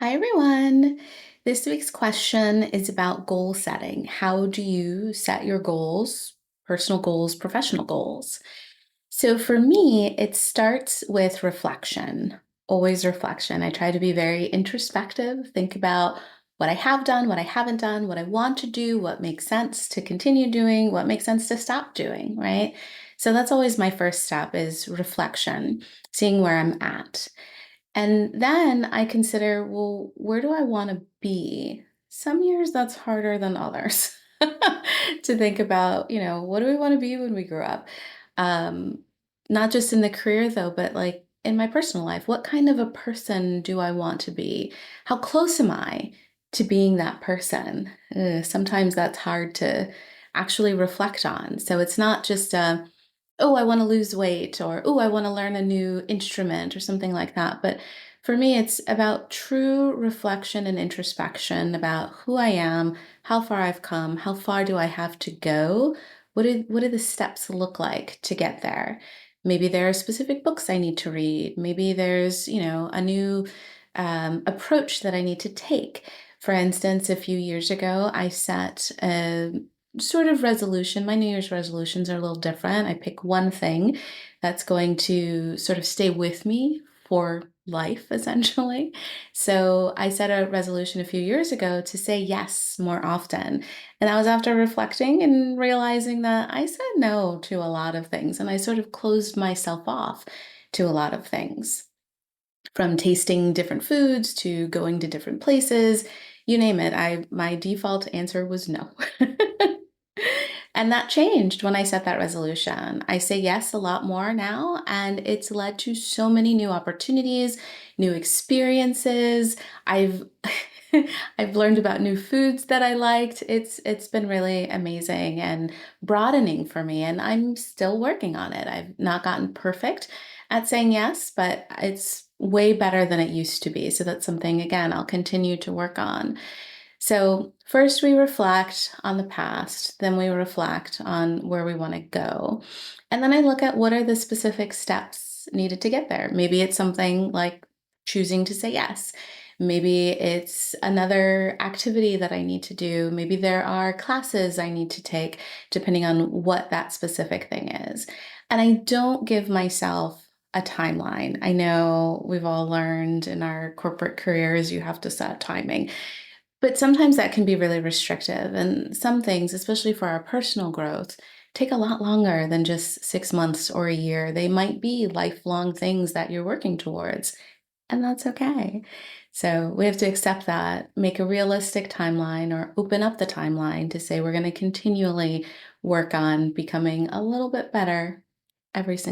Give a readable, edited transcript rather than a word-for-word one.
Hi, everyone. This week's question is about goal setting. How do you set your goals, personal goals, professional goals? So, for me, it starts with reflection, always reflection. I try to be very introspective, think about what I have done, what I haven't done, what I want to do, what makes sense to continue doing, what makes sense to stop doing, right? So, that's always my first step is reflection, seeing where I'm at. And then I consider, well, where do I want to be? Some years that's harder than others to think about, what do we want to be when we grow up? Um, Not just in the career though, but like in my personal life, what kind of a person do I want to be? How close am I to being that person? Sometimes that's hard to actually reflect on. So it's not just a, oh, I want to lose weight or, oh, I want to learn a new instrument or something like that. But for me, it's about true reflection and introspection about who I am, how far I've come, how far do I have to go? What do the steps look like to get there? Maybe there are specific books I need to read. Maybe there's, a new approach that I need to take. For instance, a few years ago, I set a sort of resolution. My New Year's resolutions are a little different. I pick one thing that's going to sort of stay with me for life, essentially. So I set a resolution a few years ago to say yes more often. And that was after reflecting and realizing that I said no to a lot of things and I sort of closed myself off to a lot of things. From tasting different foods to going to different places, you name it. I my default answer was no. And that changed when I set that resolution. I say yes a lot more now, and it's led to so many new opportunities, new experiences. I've I've learned about new foods that I liked. It's been really amazing and broadening for me, and I'm still working on it. I've not gotten perfect at saying yes, but it's way better than it used to be. So that's something again I'll continue to work on. So, first we reflect on the past, then we reflect on where we want to go. And then I look at what are the specific steps needed to get there. Maybe it's something like choosing to say yes. Maybe it's another activity that I need to do. Maybe there are classes I need to take, depending on what that specific thing is. And I don't give myself a timeline. I know we've all learned in our corporate careers you have to set timing. But sometimes that can be really restrictive, and some things, especially for our personal growth, take a lot longer than just 6 months or a year. They might be lifelong things that you're working towards, and that's okay. So we have to accept that, make a realistic timeline or open up the timeline to say we're going to continually work on becoming a little bit better every single